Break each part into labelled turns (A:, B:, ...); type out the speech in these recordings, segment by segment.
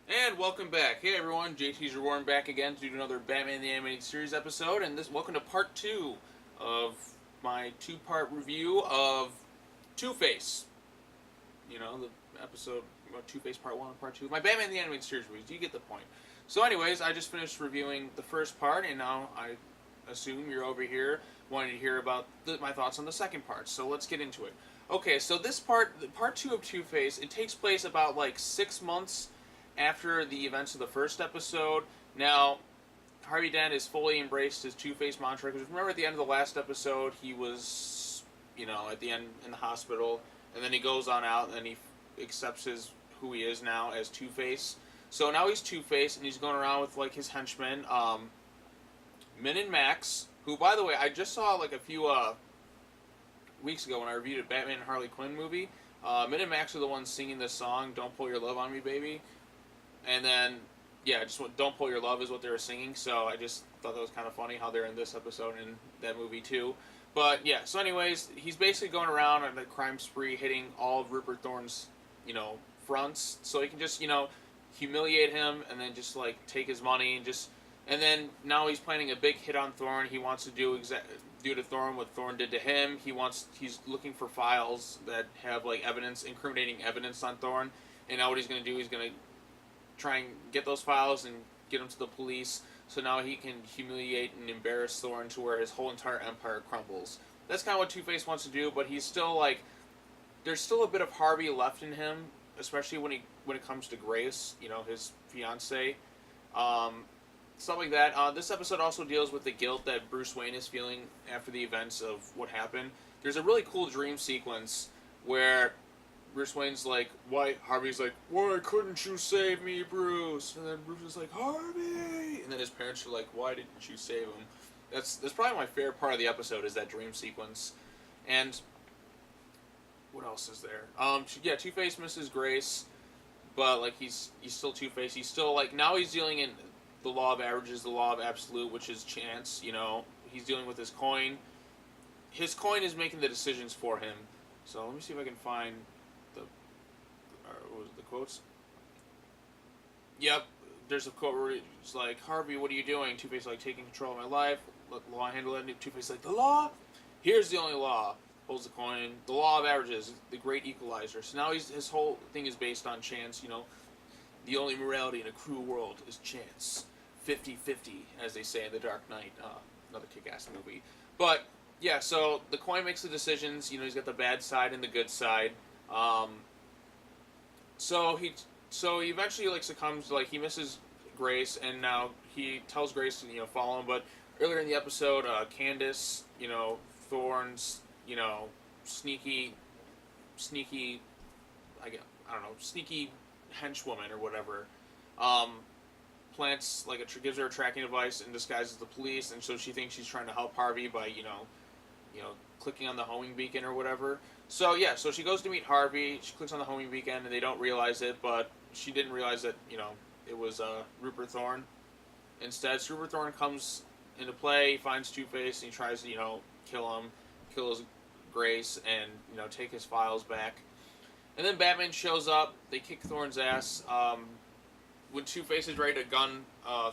A: And welcome back. Hey everyone, JTISREBORN back again to do another Batman the Animated Series episode, and welcome to part 2 of my two-part review of Two-Face. You know, the episode, Two-Face part 1 and part 2. My Batman the Animated Series reviews, you get the point. So anyways, I just finished reviewing the first part, and now I assume you're over here wanting to hear about my thoughts on the second part, so let's get into it. Okay, so this part 2 of Two-Face, it takes place about like 6 months after the events of the first episode. Now, Harvey Dent has fully embraced his Two-Face mantra, because remember at the end of the last episode, he was, at the end in the hospital, and then he goes on out, and then he accepts who he is now as Two-Face. So now he's Two-Face, and he's going around with, like, his henchmen, Min and Max, who, by the way, I just saw, like, a few, weeks ago when I reviewed a Batman and Harley Quinn movie. Min and Max are the ones singing this song, Don't Pull Your Love on Me, Baby. And then, yeah, just Don't Pull Your Love is what they were singing, so I just thought that was kind of funny how they're in this episode and that movie too. But yeah, so anyways, he's basically going around on a crime spree, hitting all of Rupert Thorne's, fronts, so he can just, humiliate him and then just, like, take his money and then now he's planning a big hit on Thorne. He wants to do to Thorne what Thorne did to him. He's looking for files that have, like, incriminating evidence on Thorne, and now what he's going to do, he's going to try and get those files and get them to the police, so now he can humiliate and embarrass Thorne to where his whole entire empire crumbles. That's kind of what Two-Face wants to do, but he's still like, there's still a bit of Harvey left in him, especially when it comes to Grace, his fiance, stuff like that. This episode also deals with the guilt that Bruce Wayne is feeling after the events of what happened. There's a really cool dream sequence where Bruce Wayne's like, why? Harvey's like, why couldn't you save me, Bruce? And then Bruce is like, Harvey! And then his parents are like, why didn't you save him? That's probably my favorite part of the episode, is that dream sequence. And what else is there? Yeah, Two-Face misses Grace, but like he's still Two-Face. He's still like, now he's dealing in the law of averages, the law of absolute, which is chance. He's dealing with his coin. His coin is making the decisions for him. So let me see if I can find what was the quotes? Yep, there's a quote where it's like, Harvey, what are you doing? Two-Face like, taking control of my life. Let the law handle it. Two-Face like, the law? Here's the only law. Holds the coin. The law of averages, the great equalizer. So now his whole thing is based on chance. The only morality in a cruel world is chance. 50-50, as they say in The Dark Knight, another kick-ass movie. But yeah, so the coin makes the decisions. He's got the bad side and the good side. So he eventually, like, succumbs, like, he misses Grace, and now he tells Grace to, follow him. But earlier in the episode, Candace, Thorne's, sneaky, sneaky henchwoman or whatever, plants, like, gives her a tracking device and disguises the police, and so she thinks she's trying to help Harvey by, clicking on the homing beacon or whatever. So yeah, so she goes to meet Harvey. She clicks on the homing beacon, and they don't realize it, but she didn't realize that it was Rupert Thorne. Instead, so Rupert Thorne comes into play. He finds Two-Face, and he tries to kill his Grace, and take his files back. And then Batman shows up. They kick Thorne's ass. When Two-Face is ready to gun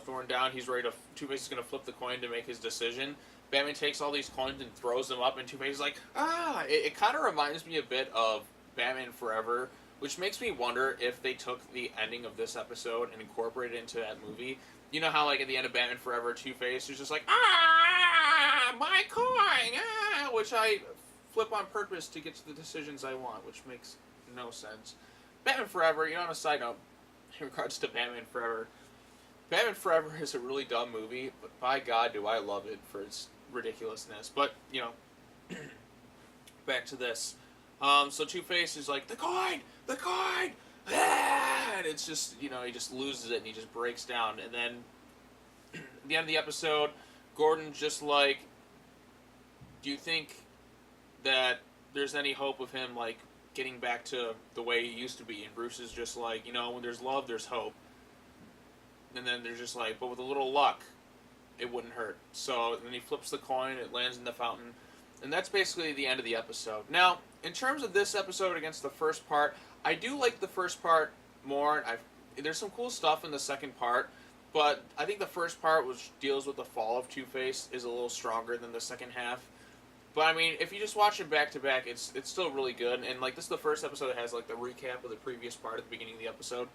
A: Thorne down, Two-Face is going to flip the coin to make his decision. Batman takes all these coins and throws them up, and Two-Face is like, ah! It kind of reminds me a bit of Batman Forever, which makes me wonder if they took the ending of this episode and incorporated it into that movie. You know how, like, at the end of Batman Forever, Two-Face is just like, ah! My coin! Ah! Which I flip on purpose to get to the decisions I want, which makes no sense. Batman Forever, on a side note, in regards to Batman Forever is a really dumb movie, but by God do I love it for its ridiculousness. But, back to this. So Two-Face is like, the coin! Ah! And it's just, he just loses it and he just breaks down. And then, at the end of the episode, Gordon's just like, do you think that there's any hope of him, like, getting back to the way he used to be? And Bruce is just like, when there's love, there's hope. And then they're just like, but with a little luck, it wouldn't hurt. So then he flips the coin, it lands in the fountain, and that's basically the end of the episode. Now, in terms of this episode against the first part, I do like the first part more. there's some cool stuff in the second part, but I think the first part, which deals with the fall of Two-Face, is a little stronger than the second half. But I mean, if you just watch it back to back, it's still really good. And like, this is the first episode that has like the recap of the previous part at the beginning of the episode.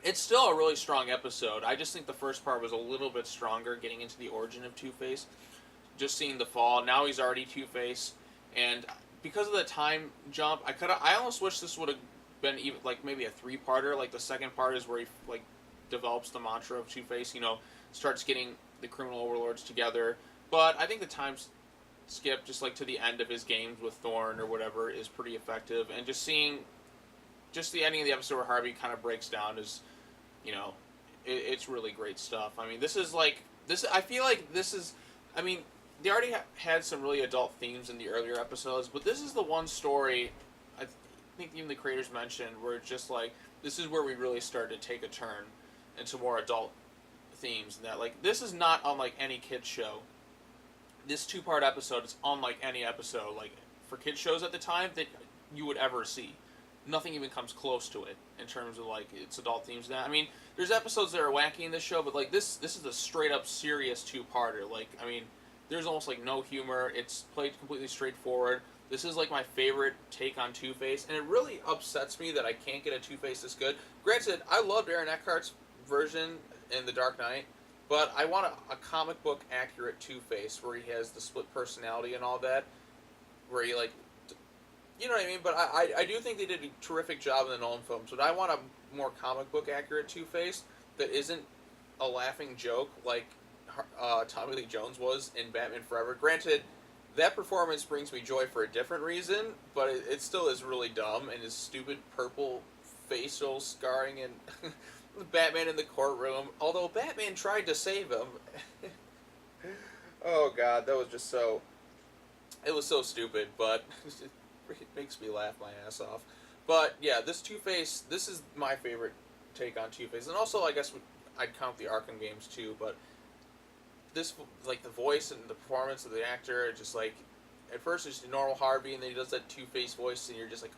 A: It's still a really strong episode. I just think the first part was a little bit stronger, getting into the origin of Two-Face. Just seeing the fall. Now he's already Two-Face, and because of the time jump, I almost wish this would have been even like maybe a three-parter. Like the second part is where he like develops the mantra of Two-Face. You know, starts getting the criminal overlords together. But I think the time skip just like to the end of his games with Thorne or whatever is pretty effective, and just seeing just the ending of the episode where Harvey kind of breaks down is, you know, it's really great stuff. I mean, this is like this. I feel like this is. I mean, they already had some really adult themes in the earlier episodes, but this is the one story I think even the creators mentioned where it's just like this is where we really started to take a turn into more adult themes, and that like this is not unlike any kids show. This two-part episode is unlike any episode like for kids shows at the time that you would ever see. Nothing even comes close to it in terms of like its adult themes. Now, I mean, there's episodes that are wacky in this show, but like this is a straight up serious two-parter. Like, I mean, there's almost like no humor. It's played completely straightforward. This is like my favorite take on Two-Face, and it really upsets me that I can't get a Two-Face this good. Granted, I loved Aaron Eckhart's version in The Dark Knight, but I want a comic book accurate Two-Face where he has the split personality and all that, where he like, you know what I mean? But I do think they did a terrific job in the Nolan films, but I want a more comic book accurate Two-Face that isn't a laughing joke like Tommy Lee Jones was in Batman Forever. Granted, that performance brings me joy for a different reason, but it still is really dumb, and his stupid purple facial scarring and Batman in the courtroom, although Batman tried to save him. Oh god, that was just so... It was so stupid, but it makes me laugh my ass off. But yeah, this Two-Face, this is my favorite take on Two-Face. And also, I guess I'd count the Arkham games too, but this, like, the voice and the performance of the actor, just like, at first it's just a normal Harvey, and then he does that Two-Face voice, and you're just like,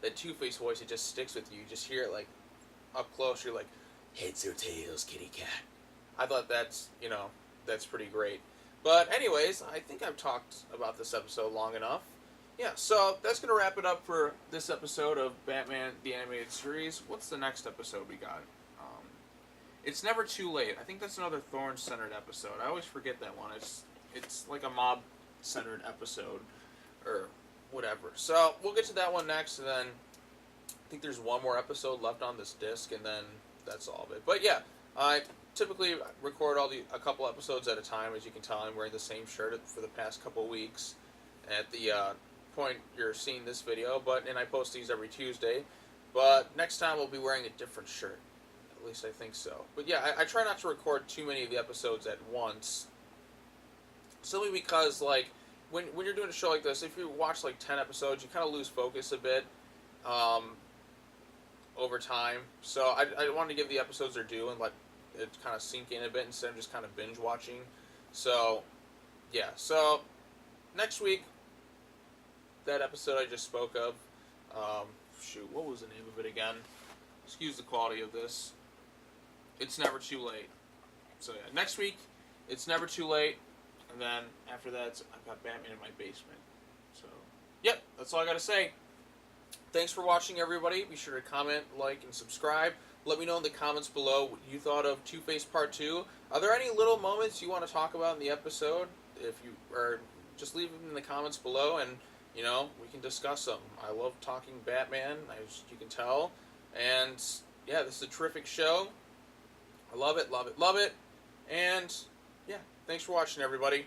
A: that Two-Face voice, it just sticks with you. You just hear it, like, up close, you're like, heads or tails, kitty cat. I thought that's, you know, that's pretty great. But anyways, I think I've talked about this episode long enough. Yeah, so that's going to wrap it up for this episode of Batman the Animated Series. What's the next episode we got? It's Never Too Late. I think that's another Thorne-centered episode. I always forget that one. It's like a mob-centered episode, or whatever. So we'll get to that one next, and then I think there's one more episode left on this disc, and then that's all of it. But yeah, I typically record a couple episodes at a time. As you can tell, I'm wearing the same shirt for the past couple weeks at the point you're seeing this video, and I post these every Tuesday. But next time we'll be wearing a different shirt. At least I think so. But yeah, I try not to record too many of the episodes at once. Simply because, like, when you're doing a show like this, if you watch like 10 episodes, you kind of lose focus a bit over time. So I wanted to give the episodes their due and let it kind of sink in a bit instead of just kind of binge watching. So yeah, so next week, that episode I just spoke of, what was the name of it again? Excuse the quality of this. It's Never Too Late. So yeah, next week, It's Never Too Late, and then after that, I've got Batman in my basement. So, yep, that's all I got to say. Thanks for watching, everybody. Be sure to comment, like, and subscribe. Let me know in the comments below what you thought of Two-Face Part 2. Are there any little moments you want to talk about in the episode? Just leave them in the comments below, and, you know, we can discuss them. I love talking Batman, as you can tell. And, yeah, this is a terrific show. I love it, love it, love it. And, yeah, thanks for watching, everybody.